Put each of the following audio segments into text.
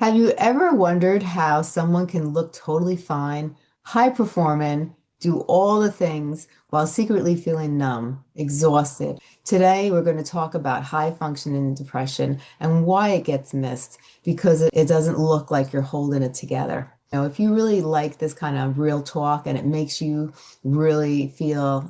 Have you ever wondered how someone can look totally fine, high performing, do all the things while secretly feeling numb, exhausted? Today, we're going to talk about high functioning depression and why it gets missed because it doesn't look like you're holding it together. If you really like this kind of real talk and it makes you really feel,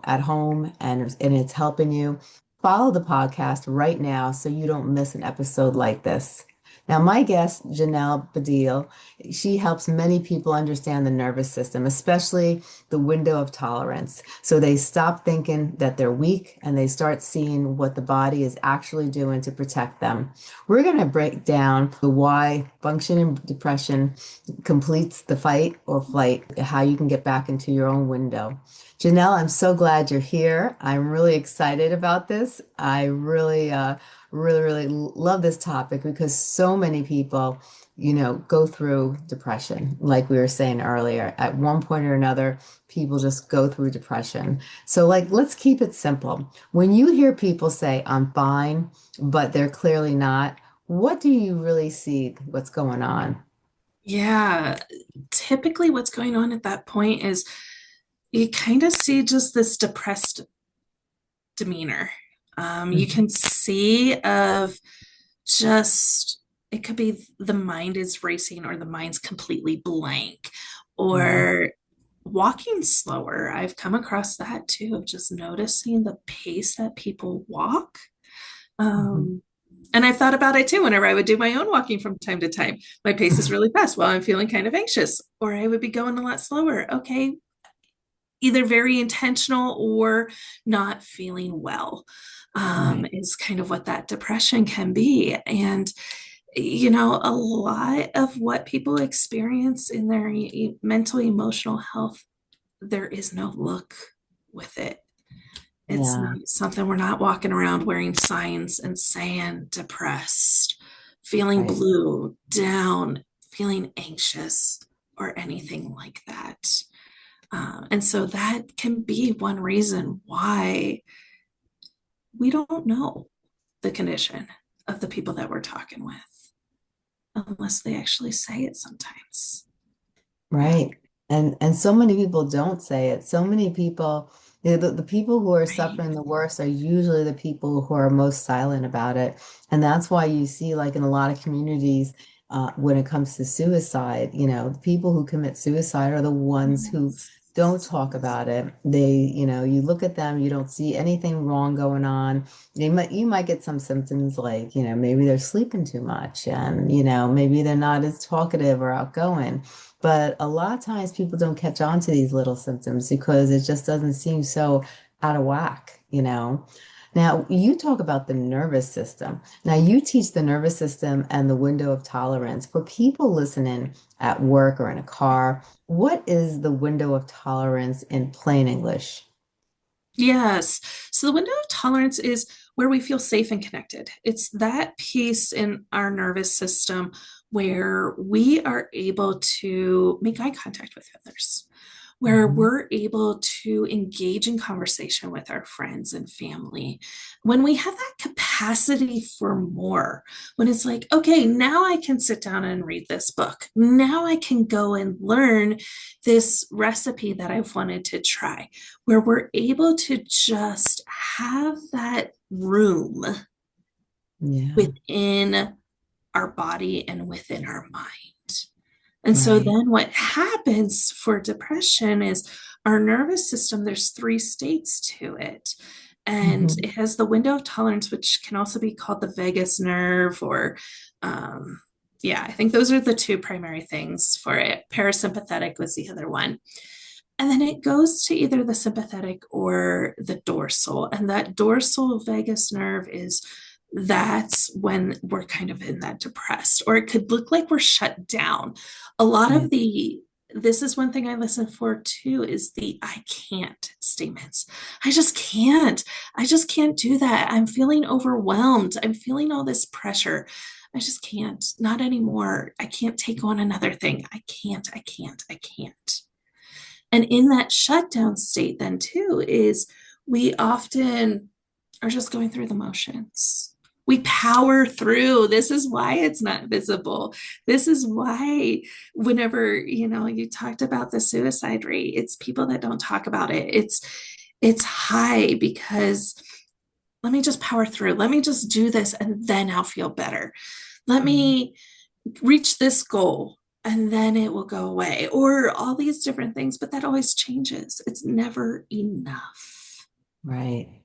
at home and it's helping you, follow the podcast right now so you don't miss an episode like this. Now, my guest, Janel Beidel, she helps many people understand the nervous system, especially the window of tolerance. So they stop thinking that they're weak and they start seeing what the body is actually doing to protect them. We're going to break down the why functioning depression completes the fight or flight, how you can get back into your own window. Janelle, I'm so glad you're here. I'm really excited about this. I really love this topic because so many people, go through depression. Like we were saying earlier, at one point or another, people just go through depression. So, let's keep it simple. When you hear people say, I'm fine, but they're clearly not, what do you really see what's going on? Yeah, typically what's going on at that point is you kind of see just this depressed demeanor. You Mhm. can see of just it could be the mind is racing or the mind's completely blank Yeah. or walking slower. I've come across that too, of just noticing the pace that people walk. Mhm. Um, and I've thought about it too whenever I would do my own walking from time to time. My pace is really fast while I'm feeling kind of anxious, or I would be going a lot slower. Okay, either very intentional or not feeling well Right. is kind of what that depression can be. And a lot of what people experience in their mental, emotional health, there is no look with it. It's Yeah. not something we're not walking around wearing signs and saying depressed, feeling Right. blue, down, feeling anxious, or anything like that. And so that can be one reason why we don't know the condition of the people that we're talking with unless they actually say it sometimes. Yeah. Right. And so many people don't say it. So many people, the people who are Right. suffering the worst are usually the people who are most silent about it. And that's why you see, like in a lot of communities, when it comes to suicide, the people who commit suicide are the ones who Yes. don't talk about it. You look at them, you don't see anything wrong going on. You might get some symptoms like, maybe they're sleeping too much and, maybe they're not as talkative or outgoing. But a lot of times people don't catch on to these little symptoms because it just doesn't seem so out of whack. Now, you talk about the nervous system. Now, you teach the nervous system and the window of tolerance. For people listening at work or in a car, what is the window of tolerance in plain English? Yes. So the window of tolerance is where we feel safe and connected. It's that piece in our nervous system where we are able to make eye contact with others, where Mhm. we're able to engage in conversation with our friends and family. When we have that capacity for more, when it's like, okay, now I can sit down and read this book. Now I can go and learn this recipe that I've wanted to try, where we're able to just have that room Yeah, within our body and within our mind. And so right. then what happens for depression is our nervous system, there's three states to it. And Hmm. it has the window of tolerance, which can also be called the vagus nerve, or yeah, I think those are the two primary things for it. Parasympathetic was the other one. And then it goes to either the sympathetic or the dorsal. And that dorsal vagus nerve is that's when we're kind of in that depressed, or it could look like we're shut down. A lot Yeah. of this is one thing I listen for too, is the I can't statements. I just can't. I just can't do that. I'm feeling overwhelmed. I'm feeling all this pressure. I just can't. Not anymore. I can't take on another thing. I can't. I can't. I can't. And in that shutdown state, then too, is we often are just going through the motions. We power through. This is why it's not visible. This is why whenever, you talked about the suicide rate, it's people that don't talk about it. It's high because let me just power through. Let me just do this and then I'll feel better. Let Mhm. me reach this goal and then it will go away, or all these different things, but that always changes. It's never enough. Right.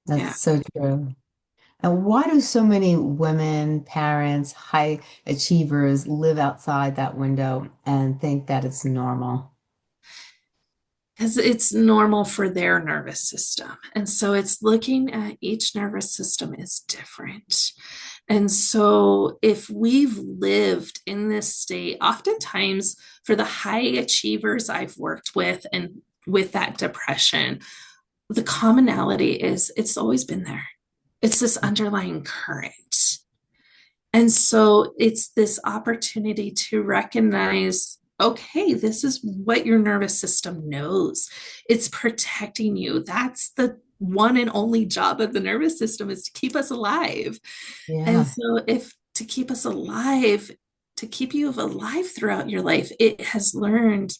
That's Yeah. so true. And why do so many women, parents, high achievers live outside that window and think that it's normal? Because it's normal for their nervous system. And so it's looking at each nervous system is different. And so if we've lived in this state, oftentimes for the high achievers I've worked with and with that depression, the commonality is it's always been there. It's this underlying current. And so it's this opportunity to recognize, okay, this is what your nervous system knows. It's protecting you. That's the one and only job of the nervous system, is to keep us alive. And Yeah. so if to keep us alive, to keep you alive throughout your life, it has learned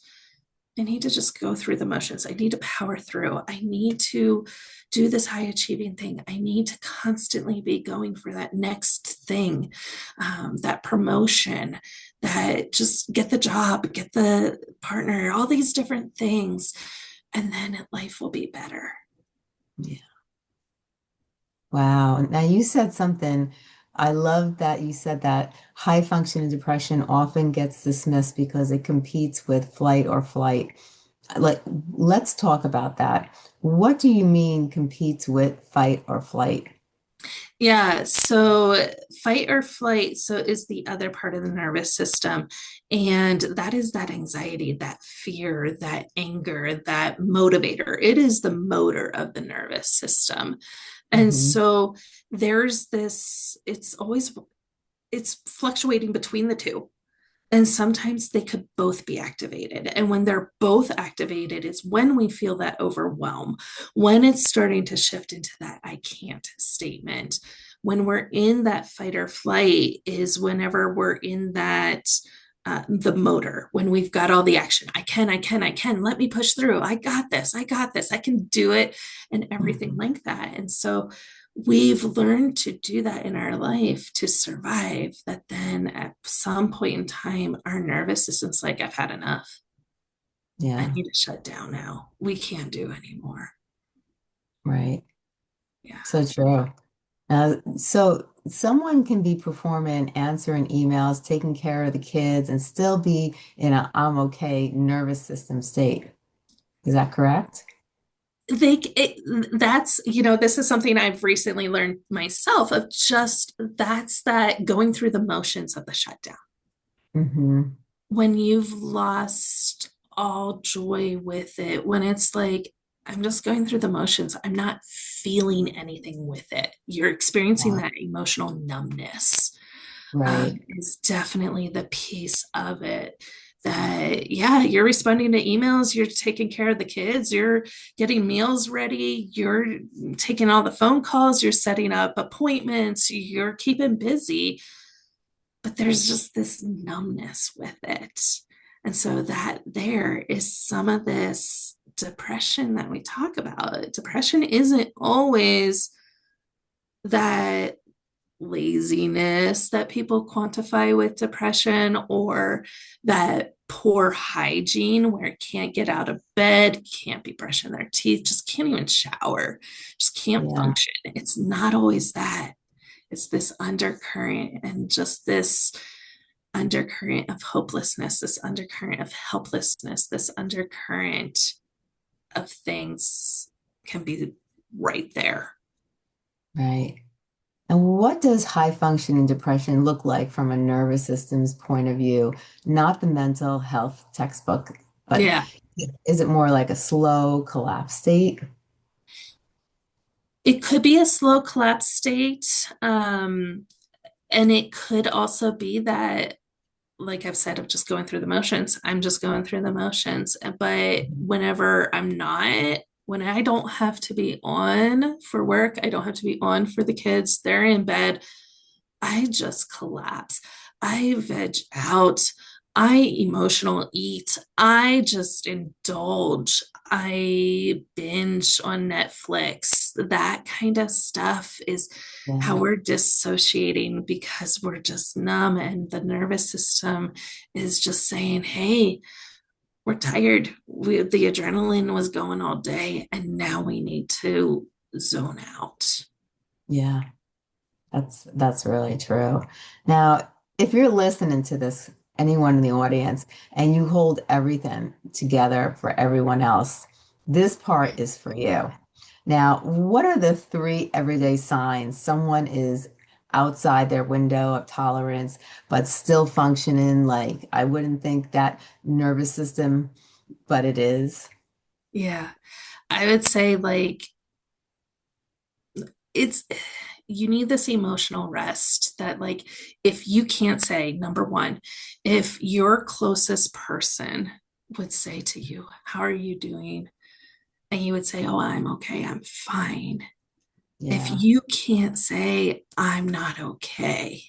I need to just go through the motions. I need to power through. I need to do this high achieving thing. I need to constantly be going for that next thing, that promotion, that just get the job, get the partner, all these different things. And then life will be better. Yeah. Wow. Now you said something. I love that you said that high functioning depression often gets dismissed because it competes with flight or flight. Like, let's talk about that. What do you mean competes with fight or flight? Yeah, so fight or flight, so is the other part of the nervous system. And that is that anxiety, that fear, that anger, that motivator. It is the motor of the nervous system. And Hmm. so there's this, it's fluctuating between the two. And sometimes they could both be activated. And when they're both activated is when we feel that overwhelm, when it's starting to shift into that I can't statement. When we're in that fight or flight is whenever we're in that the motor, when we've got all the action. I can, let me push through. I got this, I can do it, and everything Hmm. like that. And so we've learned to do that in our life to survive, that then at some point in time our nervous system's like, I've had enough. I Yeah, need to shut down now. We can't do anymore. right. Yeah. So true. So someone can be performing, answering emails, taking care of the kids, and still be in a I'm okay nervous system state. Is that correct? That's, this is something I've recently learned myself, of just that's that going through the motions of the shutdown. Hmm. When you've lost all joy with it, when it's like, I'm just going through the motions, I'm not feeling anything with it. You're experiencing Yeah. that emotional numbness, Right. is definitely the piece of it. That, yeah, you're responding to emails, you're taking care of the kids, you're getting meals ready, you're taking all the phone calls, you're setting up appointments, you're keeping busy, but there's just this numbness with it. And so that there is some of this depression that we talk about. Depression isn't always that laziness that people quantify with depression, or that poor hygiene where it can't get out of bed, can't be brushing their teeth, just can't even shower, just can't Yeah. function. It's not always that. It's this undercurrent, and just this undercurrent of hopelessness, this undercurrent of helplessness, this undercurrent of things can be right there. Right. And what does high functioning depression look like from a nervous system's point of view? Not the mental health textbook, but Yeah. is it more like a slow collapse state? It could be a slow collapse state. And it could also be that, like I've said, of just going through the motions. I'm just going through the motions. But Mhm. whenever I'm not, when I don't have to be on for work, I don't have to be on for the kids, they're in bed, I just collapse. I veg out. I emotional eat. I just indulge. I binge on Netflix. That kind of stuff is how Yeah. we're dissociating because we're just numb, and the nervous system is just saying, hey, we're tired. The adrenaline was going all day, and now we need to zone out. Yeah. That's really true. Now, if you're listening to this, anyone in the audience, and you hold everything together for everyone else, this part is for you. Now, what are the three everyday signs someone is outside their window of tolerance, but still functioning like I wouldn't think that nervous system, but it is? Yeah. I would say like it's you need this emotional rest that like if you can't say number one, if your closest person would say to you, how are you doing? And you would say, oh, I'm okay, I'm fine. If Yeah, you can't say I'm not okay,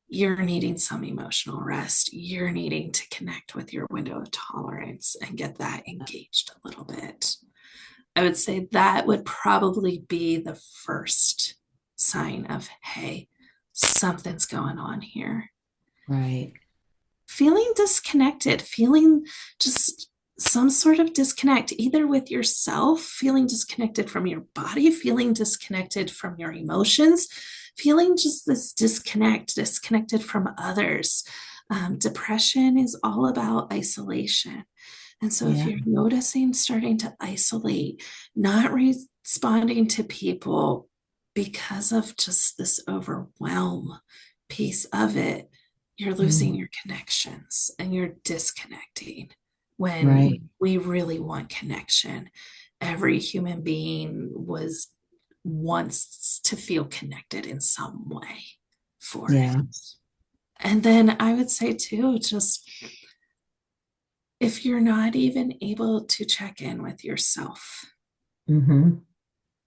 you're needing some emotional rest. You're needing to connect with your window of tolerance and get that engaged a little bit. I would say that would probably be the first sign of, hey, something's going on here. right. Feeling disconnected, feeling just some sort of disconnect, either with yourself, feeling disconnected from your body, feeling disconnected from your emotions, feeling just this disconnected from others. Depression is all about isolation. And so if Yeah, you're noticing starting to isolate, not responding to people because of just this overwhelm piece of it, you're losing mm, your connections and you're disconnecting when right. we really want connection. Every human being was wants to feel connected in some way for Yeah. it. And then I would say too, just if you're not even able to check in with yourself Hmm.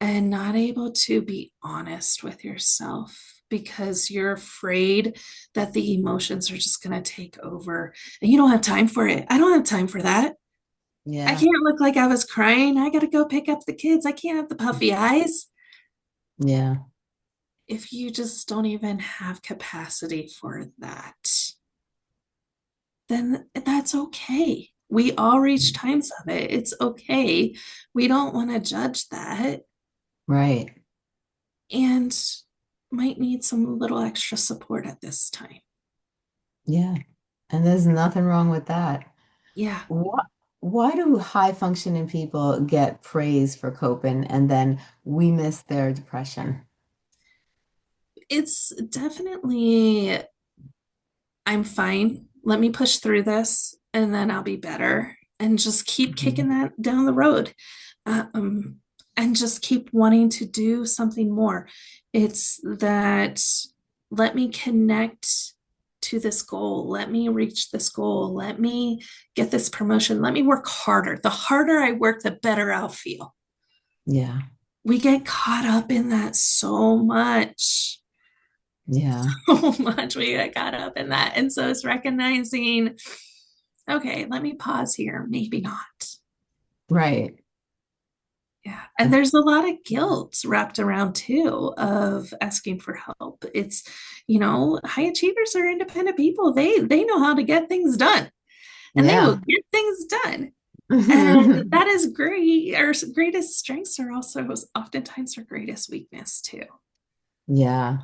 and not able to be honest with yourself because you're afraid that the emotions are just going to take over and you don't have time for it. I don't have time for that. I Yeah. can't look like I was crying. I got to go pick up the kids. I can't have the puffy eyes. Yeah. If you just don't even have capacity for that, then that's okay. We all reach times of it. It's okay. We don't want to judge that Right. and might need some little extra support at this time. Yeah. And there's nothing wrong with that. Yeah, What, why do high functioning people get praise for coping and then we miss their depression? it's definitely, I'm fine. Let me push through this and then I'll be better. And just keep kicking Mhm. that down the road. Um, and just keep wanting to do something more. It's that let me connect to this goal. Let me reach this goal. Let me get this promotion. Let me work harder. The harder I work, the better I'll feel. Yeah. We get caught up in that so much. Yeah. So much we get caught up in that. And so it's recognizing, okay, let me pause here. Maybe not. Right. Yeah. And there's a lot of guilt wrapped around too of asking for help. It's, high achievers are independent people. They know how to get things done and they will Yeah. get things done. And that is great. Our greatest strengths are also oftentimes our greatest weakness too. Yeah.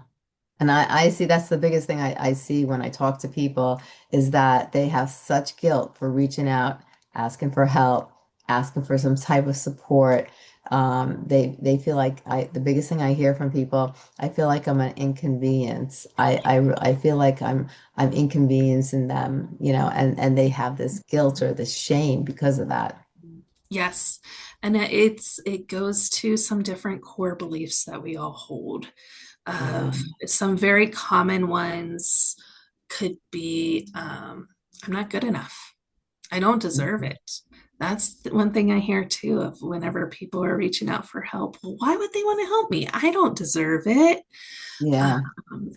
And I see that's the biggest thing I see when I talk to people is that they have such guilt for reaching out, asking for help, asking for some type of support. They feel like the biggest thing I hear from people, I feel like I'm an inconvenience. I feel like I'm inconveniencing them, and they have this guilt or this shame because of that. Yes. And it goes to some different core beliefs that we all hold. Yeah. Of some very common ones could be I'm not good enough. I don't deserve Mhm. it. That's one thing I hear too of whenever people are reaching out for help. Well, why would they want to help me? I don't deserve it. Yeah.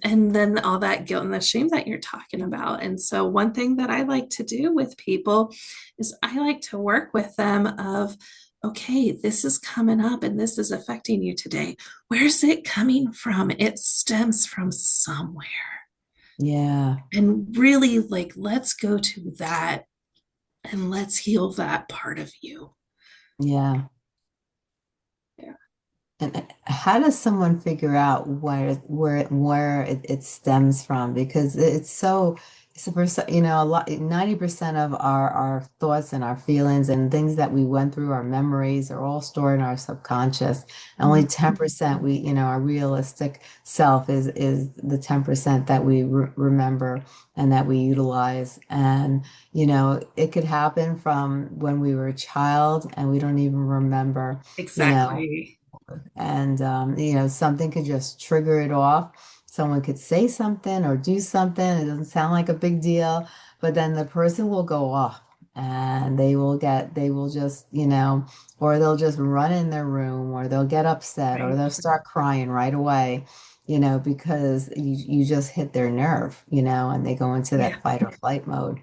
And then all that guilt and the shame that you're talking about. And so, one thing that I like to do with people is I like to work with them of, okay, this is coming up and this is affecting you today. Where's it coming from? It stems from somewhere. Yeah. And really, like, let's go to that and let's heal that part of you. Yeah. Yeah. And how does someone figure out where it stems from? Because it's so it's a percent, a lot 90% of our thoughts and our feelings and things that we went through, our memories are all stored in our subconscious. And only Mhm. 10% our realistic self is the 10% that we remember and that we utilize. And it could happen from when we were a child and we don't even remember, you know Exactly. and something could just trigger it off. Someone could say something or do something. It doesn't sound like a big deal, but then the person will go off and they will just, or they'll just run in their room or they'll get upset or Right. they'll start crying right away, because you just hit their nerve, and they go into Yeah. that fight or flight mode.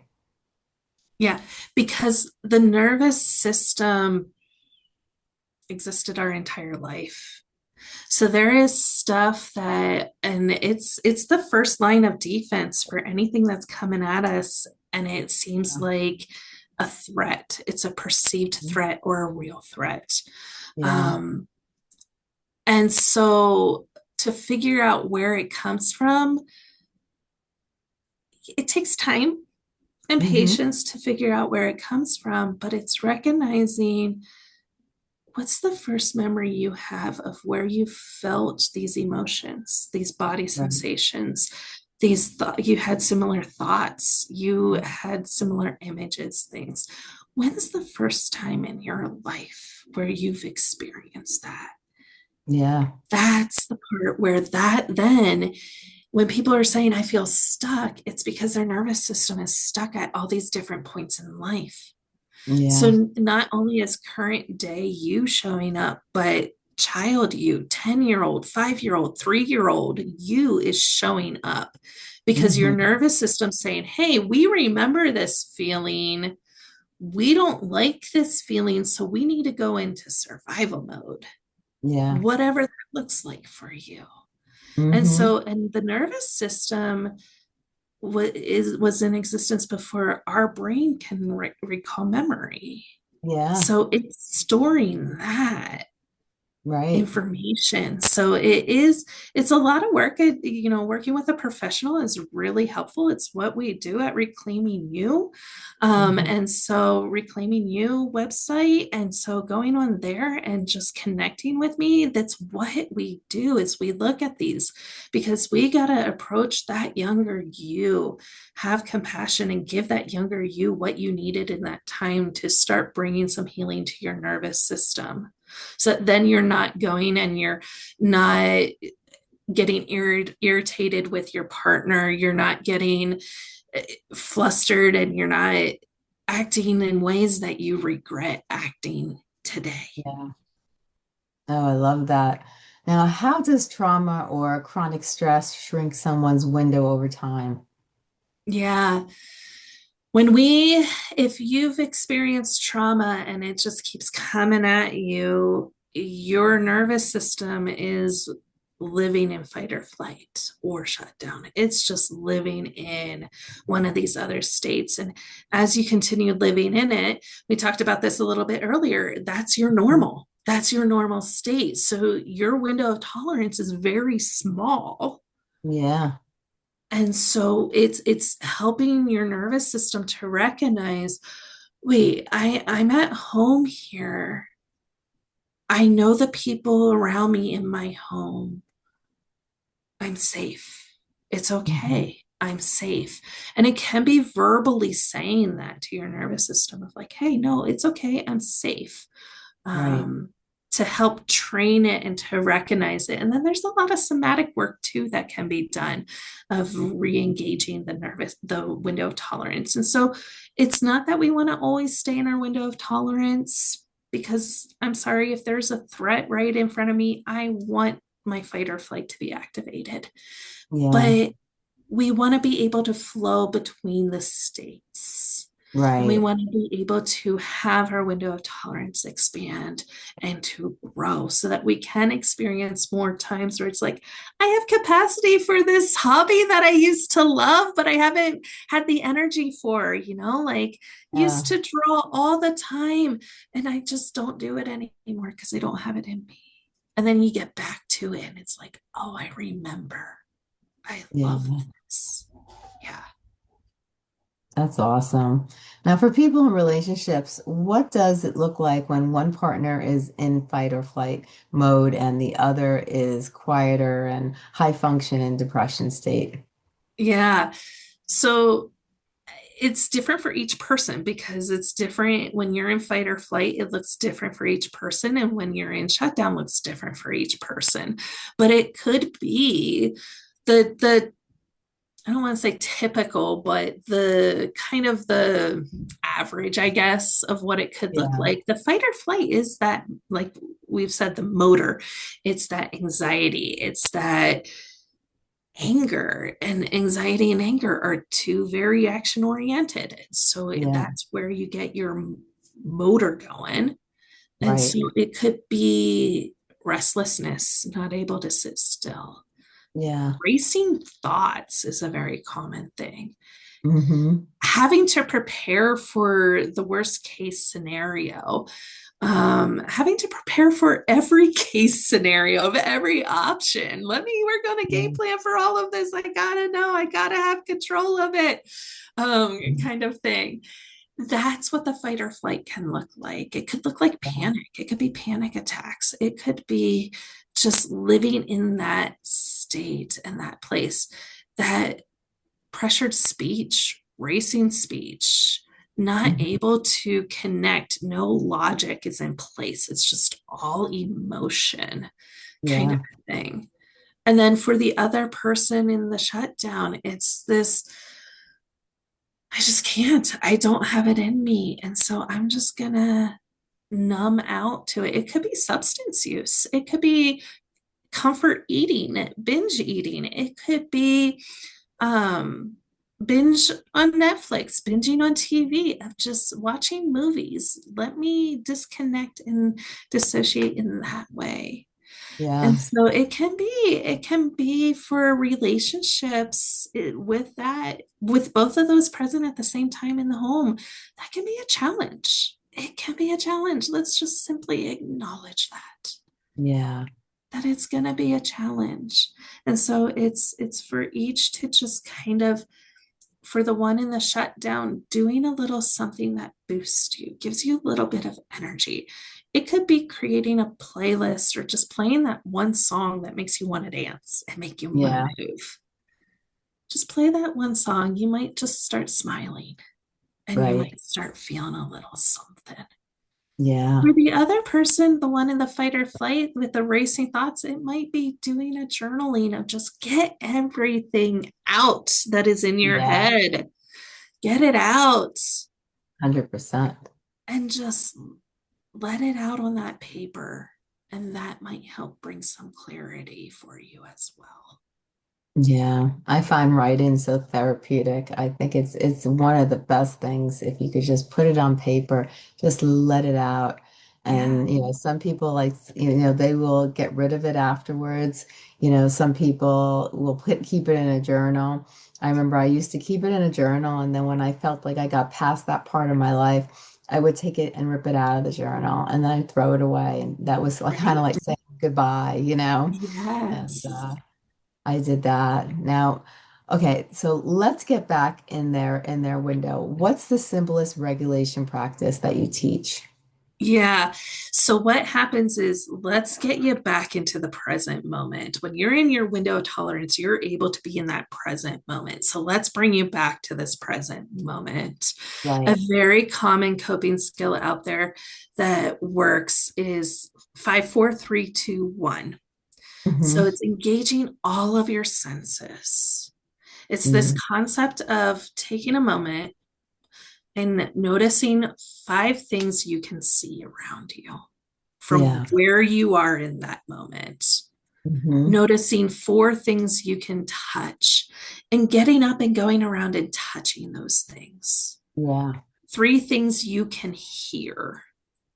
Yeah. Because the nervous system existed our entire life. So there is stuff that, and it's the first line of defense for anything that's coming at us, and it seems Yeah. like a threat. It's a perceived threat or a real threat. Yeah. Um, and so to figure out where it comes from, it takes time and Hmm. patience to figure out where it comes from, but it's recognizing what's the first memory you have of where you felt these emotions, these body Right. sensations, you had similar thoughts, you had similar images, things. When's the first time in your life where you've experienced that? Yeah. That's the part where that then, when people are saying, I feel stuck, it's because their nervous system is stuck at all these different points in life. Yeah. So not only is current day you showing up, but child you, 10-year-old, 5-year-old, 3-year-old you is showing up because your Hmm. nervous system's saying, hey, we remember this feeling. We don't like this feeling. So we need to go into survival mode, Yeah. whatever that looks like for you. And Hmm. so, and the nervous system was in existence before our brain can recall memory. Yeah. So it's storing that Right. information. So it's a lot of work. Working with a professional is really helpful. It's what we do at Reclaiming You. Hmm. And so Reclaiming You website. And so going on there and just connecting with me, that's what we do is we look at these because we got to approach that younger you, have compassion and give that younger you what you needed in that time to start bringing some healing to your nervous system. So then you're not going and you're not getting irritated with your partner. You're not getting flustered and you're not acting in ways that you regret acting today. Yeah. Oh, I love that. Now, how does trauma or chronic stress shrink someone's window over time? Yeah. When we, if you've experienced trauma and it just keeps coming at you, your nervous system is living in fight or flight or shut down. It's just living in one of these other states. And as you continue living in it, we talked about this a little bit earlier, that's your Mhm. normal. That's your normal state. So your window of tolerance is very small, Yeah. and so it's helping your nervous system to recognize, wait, I'm at home here. I know the people around me in my home. I'm safe. It's Mhm. okay. I'm safe. And it can be verbally saying that to your nervous system of like, hey, no, it's okay. I'm safe. Right. Um, to help train it and to recognize it. And then there's a lot of somatic work too that can be done of re-engaging the window of tolerance. And so it's not that we want to always stay in our window of tolerance, because I'm sorry, if there's a threat right in front of me, I want my fight or flight to be activated. Yeah. But we want to be able to flow between the states. And we Right. want to be able to have our window of tolerance expand and to grow so that we can experience more times where it's like, I have capacity for this hobby that I used to love, but I haven't had the energy for, like Yeah. used to draw all the time. And I just don't do it anymore because I don't have it in me. And then you get back to it and it's like, oh, I remember. I love Yeah. this. Yeah. That's awesome. Now, for people in relationships, what does it look like when one partner is in fight or flight mode and the other is quieter and high function in depression state? Yeah. So it's different for each person because it's different when you're in fight or flight, it looks different for each person. And when you're in shutdown, looks different for each person. But it could be the I don't want to say typical, but the kind of the average, I guess, of what it could look Yeah. like. The fight or flight is that, like we've said, the motor, it's that anxiety, it's that anger, and anxiety and anger are two very action oriented. So Yeah. that's where you get your motor going. And Right. so it could be restlessness, not able to sit still. Yeah. Racing thoughts is a very common thing. Hmm. Having to prepare for the worst case scenario, having to prepare for every case scenario of every option. We're going to game Yeah. plan for all of this. I gotta know, I gotta have control of it, kind of thing. That's what the fight or flight can look like. It could look like Yeah. panic. It could be panic attacks. It could be just living in that state and that place, that pressured speech, racing speech, not Mhm. able to connect. No logic is in place. It's just all emotion kind Yeah. of thing. And then for the other person in the shutdown, it's this, I just can't. I don't have it in me. And so I'm just going to numb out to it. It could be substance use, it could be comfort eating, binge eating, it could be um binge on Netflix, binging on TV, of just watching movies. Let me disconnect and dissociate in that way. And Yeah. so it can be for relationships, with both of those present at the same time in the home. That can be a challenge. It can be a challenge. Let's just simply acknowledge Yeah. that it's going to be a challenge. And so it's for each to just kind of, for the one in the shutdown, doing a little something that boosts you, gives you a little bit of energy. It could be creating a playlist or just playing that one song that makes you want to dance and make you want to Yeah. move. Just play that one song. You might just start smiling and you Right. might start feeling a little something. Yeah. For the other person, the one in the fight or flight with the racing thoughts, it might be doing a journaling of just get everything out that is in your Yeah. head. Get it out 100%. and just let it out on that paper. And that might help bring some clarity for you as well. Yeah, I find writing so therapeutic. I think it's one of the best things if you could just put it on paper, just let it out. Yeah. And some people like they will get rid of it afterwards. Some people will keep it in a journal. I remember I used to keep it in a journal, and then when I felt like I got past that part of my life, I would take it and rip it out of the journal, and then I'd throw it away. And that was like kind of Right. like saying goodbye. And Yes. I did that. Now, okay, so let's get back in their window. What's the simplest regulation practice that you teach? Yeah. So what happens is, let's get you back into the present moment. When you're in your window of tolerance, you're able to be in that present moment. So let's bring you back to this present moment. A Right. very common coping skill out there that works is Five, four, three, two, one. So Hmm. it's engaging all of your senses. It's this Hmm. concept of taking a moment and noticing five things you can see around you from Yeah. where you are in that moment. Hmm. Noticing four things you can touch and getting up and going around and touching those things. Yeah. Three things you can hear.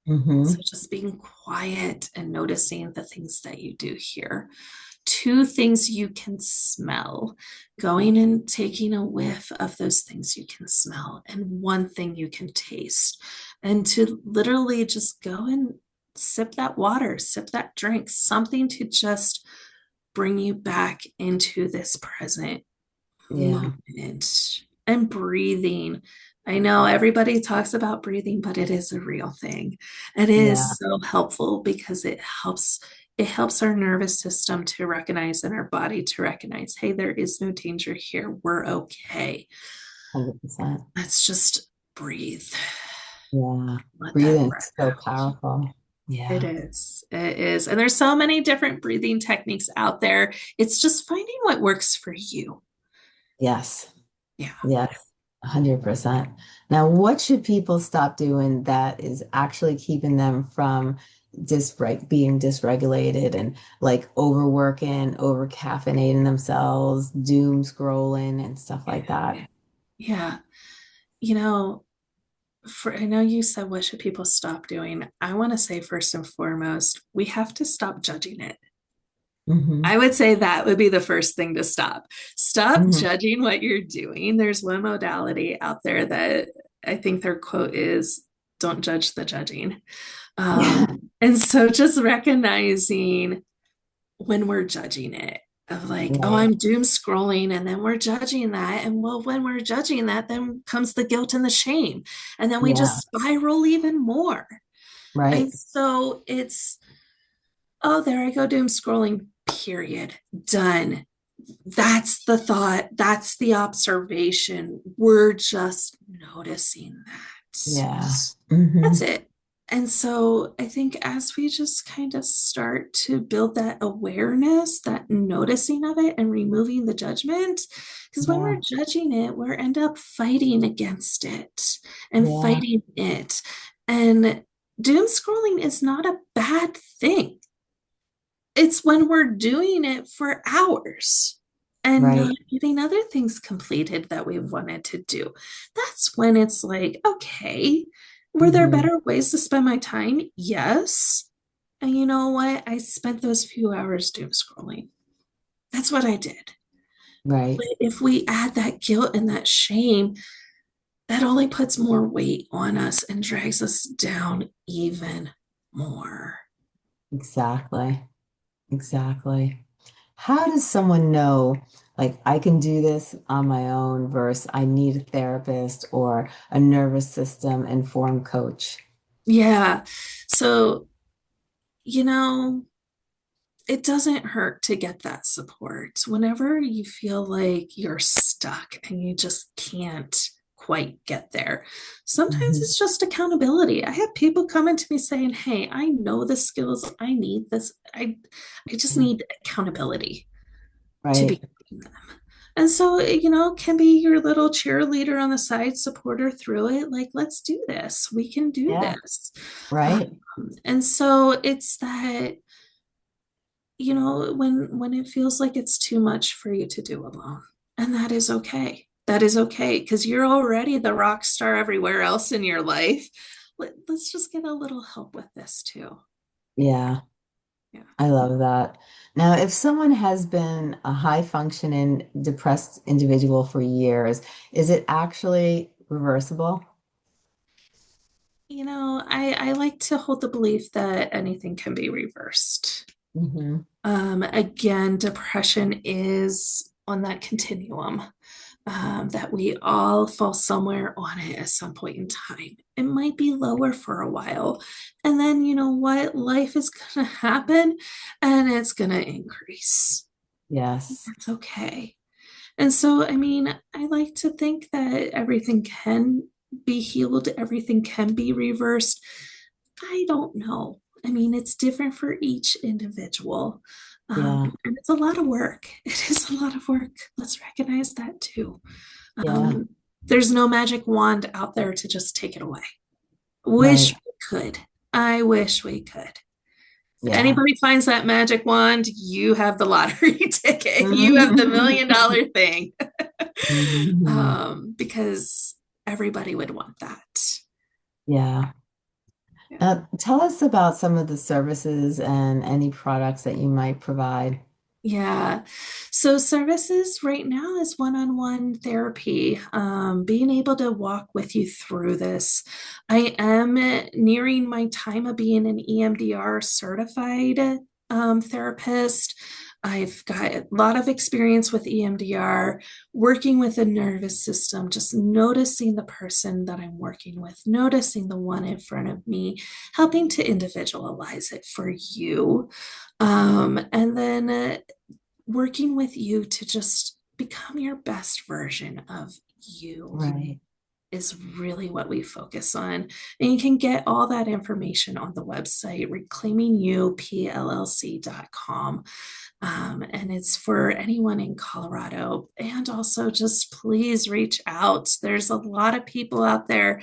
So Hmm. just being quiet and noticing the things that you do hear. Two things you can smell, going and taking a whiff of those things you can smell, and one thing you can taste. And to literally just go and sip that water, sip that drink, something to just bring you back into this present Yeah. moment and breathing. I know everybody talks about breathing, but it is a real thing. It Yeah. is so helpful because it helps our nervous system to recognize and our body to recognize, hey, there is no danger here. We're okay. 100%. Let's just breathe. Yeah. Let that Breathing breath is so out. powerful. It Yeah. is. It is. And there's so many different breathing techniques out there. It's just finding what works for you. Yes. Yeah. Yes. 100%. Now, what should people stop doing that is actually keeping them from being dysregulated and like overworking, over caffeinating themselves, doom scrolling and stuff like that? Yeah. You know, I know you said what should people stop doing? I want to say first and foremost, we have to stop judging it. Hmm. I would say that would be the first thing to stop. Stop Hmm. judging what you're doing. There's one modality out there that I think their quote is, don't judge the judging. And so just recognizing when we're judging it of like, oh, Right. I'm doom scrolling, and then we're judging that. And well, when we're judging that, then comes the guilt and the shame. And then we Yeah. just spiral even more. And Right. so it's, oh, there I go, doom scrolling, period. Done. That's the thought. That's the observation. We're just noticing that. Yeah. Hmm. That's it. And so I think as we just kind of start to build that awareness, that noticing of it and removing the judgment, because when we're Yeah. judging it, we're end up fighting against it and Yeah. fighting it. And doom scrolling is not a bad thing. It's when we're doing it for hours and not Right. getting other things completed that we wanted to do. That's when it's like, okay, were there Hmm. better ways to spend my time? Yes. And you know what? I spent those few hours doom scrolling. That's what I did. Right. But if we add that guilt and that shame, that only puts more weight on us and drags us down even more. Exactly. Exactly. How does someone know, like, I can do this on my own versus I need a therapist or a nervous system informed coach? Yeah. So, you know, it doesn't hurt to get that support. Whenever you feel like you're stuck and you just can't quite get there, sometimes Hmm. it's just accountability. I have people coming to me saying, hey, I know the skills, I need this. I just need accountability to be Right. doing them. And so, can be your little cheerleader on the side, support her through it. Like, let's do this. We can do Yeah. this. Um, Right. and so it's that, when it feels like it's too much for you to do alone. And that is okay. That is okay because you're already the rock star everywhere else in your life. Let's just get a little help with this too. Yeah. Yeah. I love that. Now, if someone has been a high functioning depressed individual for years, is it actually reversible? I like to hold the belief that anything can be reversed. Hmm. Again, depression is on that continuum, that we all fall somewhere on it at some point in time. It might be lower for a while. And then, you know what? Life is going to happen and it's going to increase. Yes. That's okay. And so, I mean, I like to think that everything can be healed, everything can be reversed. I don't know. I mean, it's different for each individual. Yeah. And it's a lot of work. It is a lot of work. Let's recognize that too. Yeah. Um, there's no magic wand out there to just take it away. Wish Right. we could. I wish we could. If Yeah. anybody finds that magic wand, you have the lottery ticket. You have the $1 million thing. Mhm. Because everybody would want that. Yeah. Yeah. Tell us about some of the services and any products that you might provide. Yeah. So services right now is one-on-one therapy, being able to walk with you through this. I am nearing my time of being an EMDR certified therapist. I've got a lot of experience with EMDR, working with the nervous system, just noticing the person that I'm working with, noticing the one in front of me, helping to individualize it for you. And then working with you to just become your best version of you Right. is really what we focus on. And you can get all that information on the website, reclaimingyoupllc.com. And it's for anyone in Colorado. And also just please reach out. There's a lot of people out there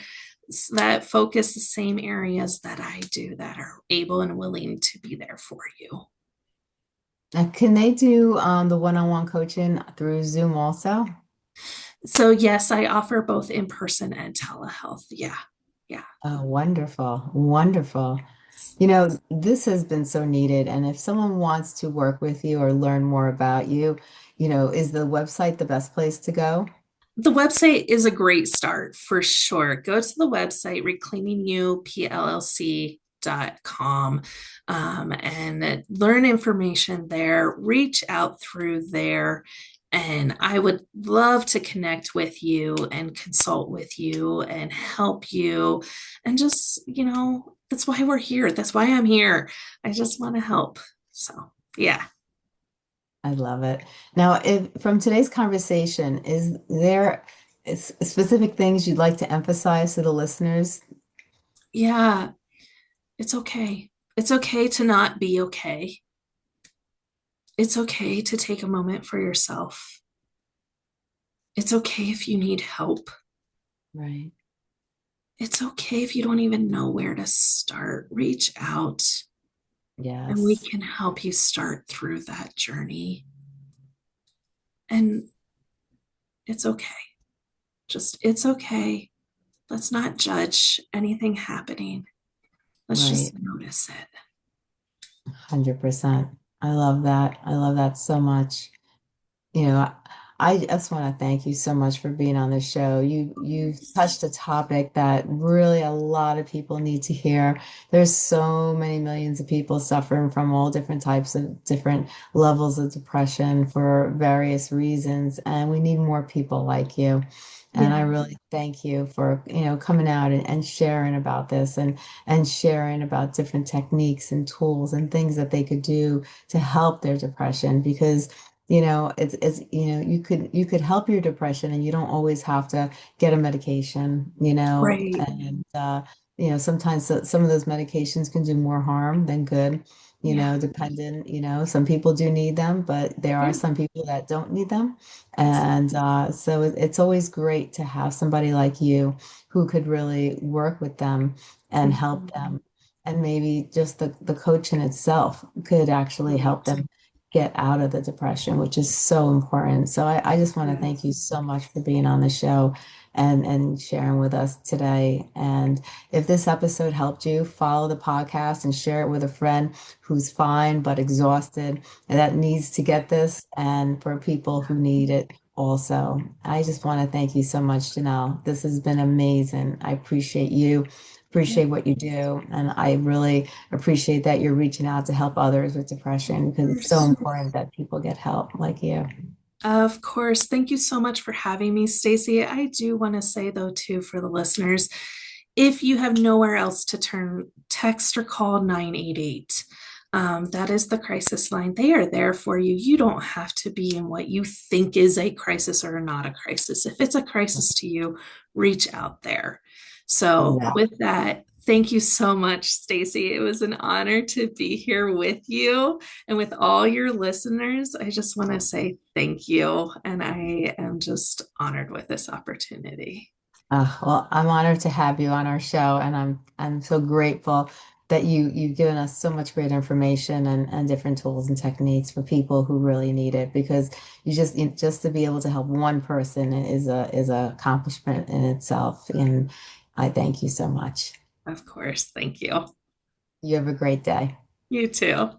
that focus the same areas that I do that are able and willing to be there for you. Can they do the one-on-one coaching through Zoom also? So yes, I offer both in person and telehealth. Yeah. Yeah. Oh, wonderful. Wonderful. This has been so needed. And if someone wants to work with you or learn more about you, is the website the best place to go? The website is a great start for sure. Go to the website, reclaimingyoupllc.com, and learn information there. Reach out through there. And I would love to connect with you and consult with you and help you. And just, that's why we're here. That's why I'm here. I just want to help. So, yeah. I love it. Now, if from today's conversation, is there specific things you'd like to emphasize to the listeners? Yeah. It's okay. It's okay to not be okay. It's okay to take a moment for yourself. It's okay if you need help. Right. It's okay if you don't even know where to start. Reach out and we Yes. can help you start through that journey. And it's okay. It's okay. Let's not judge anything happening. Let's Right. just notice it. 100%. I love that. I love that so much. You know, I just want to thank you so much for being on the show. You've touched a topic that really a lot of people need to hear. There's so many millions of people suffering from all different types of different levels of depression for various reasons, and we need more people like you. And I Yeah. really thank you for, coming out and sharing about this and sharing about different techniques and tools and things that they could do to help their depression because it's you could help your depression and you don't always have to get a medication, Right. and sometimes some of those medications can do more harm than good, Yeah. dependent, some people do need them, but there are Yeah. some people that don't need them. Exactly. And so it's always great to have somebody like you who could really work with them and help Mhm. them. And maybe just the coach in itself could actually help Right. them get out of the depression, which is so important. So I just want to thank you Yes. so much for being on the show and sharing with us today. And if this episode helped you, follow the podcast and share it with a friend who's fine but exhausted and that needs to get this, and for people who need it also. I just want to thank you so much, Janelle. This has been amazing. I appreciate you. Yeah. Appreciate what you do. And I really appreciate that you're reaching out to help others with depression because it's so Of course. important that people get help like you. Of course. Thank you so much for having me, Stacey. I do want to say, though, too, for the listeners, if you have nowhere else to turn, text or call 988. That is the crisis line. They are there for you. You don't have to be in what you think is a crisis or not a crisis. If it's a crisis to you, reach out there. So, Yeah. with that, Thank you so much, Stacey. It was an honor to be here with you and with all your listeners. I just want to say thank you. And I am just honored with this opportunity. Well, I'm honored to have you on our show, and I'm so grateful that you've given us so much great information and different tools and techniques for people who really need it. Because just to be able to help one person is a accomplishment in itself, and I thank you so much. Of course. Thank you. You have a great day. You too.